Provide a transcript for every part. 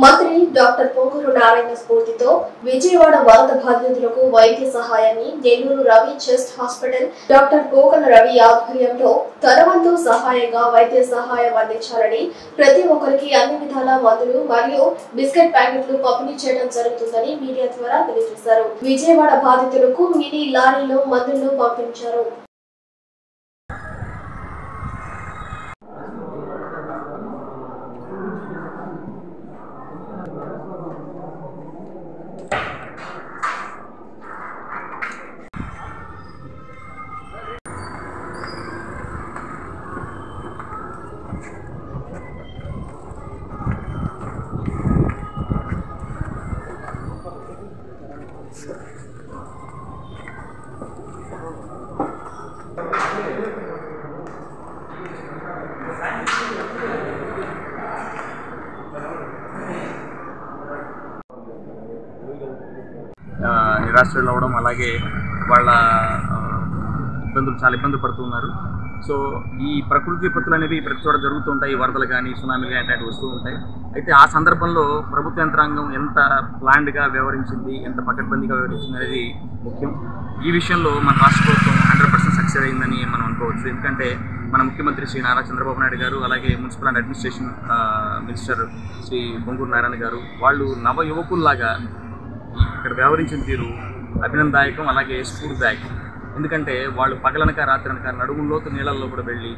మంత్రి డాక్టర్ పొంగూరు నారాయణ స్ఫూర్తితో విజయవాడ వరద బాధితులకు వైద్య సహాయాన్ని Nellore Ravi chest hospital doctor Pokala Ravi ఆధ్వర్యంలో తరవంతు సహాయంగా వైద్య సహాయం అందించాలని ప్రతి ఒక్కరికి అన్ని విధాల మందులు మరియు బిస్కెట్ ప్యాకెట్లు పంపిణీ చేయడం జరుగుతుందని మీడియా ద్వారా తెలియజేశారు. విజయవాడ బాధితులకు మినీ లారీలో మందులను పంపించారు. నిరాశ్రయులు అవ్వడం అలాగే వాళ్ళ చాలా ఇబ్బందులు పడుతున్నారు. సో ఈ ప్రకృతి విపత్తులు అనేవి ప్రతి చోట జరుగుతుంటాయి. వరదలు కానీ సునామీలు కానీ అట్లాంటివి వస్తూ ఉంటాయి. అయితే ఆ సందర్భంలో ప్రభుత్వ యంత్రాంగం ఎంత ప్లాన్డ్గా వ్యవహరించింది, ఎంత పకడ్బందీగా వ్యవహరించింది అనేది ముఖ్యం. ఈ విషయంలో మన రాష్ట్ర ప్రభుత్వం 100% సక్సెస్ అయిందని మనం అనుకోవచ్చు. ఎందుకంటే మన ముఖ్యమంత్రి శ్రీ నారా చంద్రబాబు నాయుడు గారు, అలాగే municipal and administration minister Shri Ponguru Narayana garu వాళ్ళు నవ యువకుల్లాగా ఇక్కడ వ్యవహరించిన తీరు అభినందదాయకం, అలాగే స్ఫూర్తిదాయకం. ఎందుకంటే వాళ్ళు పగలనక రాత్రనక నడుములోతు నీళ్ళల్లో కూడా వెళ్ళి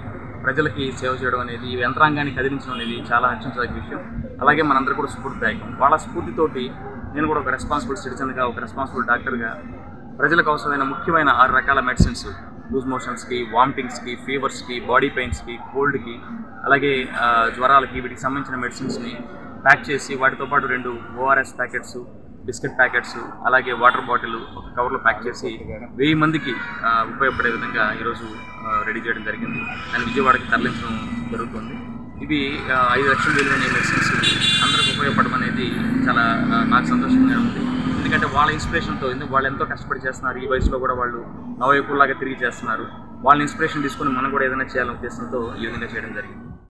ప్రజలకి సేవ చేయడం అనేది, యంత్రాంగాన్ని కదిలించడం అనేది చాలా హర్షించదగ్గ విషయం. అలాగే మనందరూ కూడా స్ఫూర్తిదాయకం. వాళ్ళ స్ఫూర్తితోటి నేను కూడా ఒక రెస్పాన్సిబుల్ సిటిజన్గా, ఒక రెస్పాన్సిబుల్ డాక్టర్గా ప్రజలకు అవసరమైన ముఖ్యమైన 6 రకాల మెడిసిన్స్, లూజ్ మోషన్స్కి, వామిటింగ్స్కి, ఫీవర్స్కి, బాడీ పెయిన్స్కి, కోల్డ్కి, అలాగే జ్వరాలకి, వీటికి సంబంధించిన మెడిసిన్స్ని ప్యాక్ చేసి వాటితో పాటు 2 ORS ప్యాకెట్స్, బిస్కెట్ ప్యాకెట్స్, అలాగే వాటర్ బాటిల్ ఒక కవర్లో ప్యాక్ చేసి 1000 మందికి ఉపయోగపడే విధంగా ఈరోజు రెడీ చేయడం జరిగింది. దాన్ని విజయవాడకి తరలించడం జరుగుతుంది. ఇవి 5 లక్షల విలువైన మెడిసిన్స్ అందరికి ఉపయోగపడడం అనేది చాలా నాకు సంతోషంగా ఉంది. ఎందుకంటే వాళ్ళ ఇన్స్పిరేషన్తో, వాళ్ళు ఎంతో కష్టపడి చేస్తున్నారు. ఈ వయసులో కూడా వాళ్ళు నవయువకుల్లాగా తిరిగి చేస్తున్నారు. వాళ్ళ ఇన్స్పిరేషన్ తీసుకొని మనం కూడా ఏదైనా చేయాలనే ఉద్దేశంతో ఈ విధంగా చేయడం జరిగింది.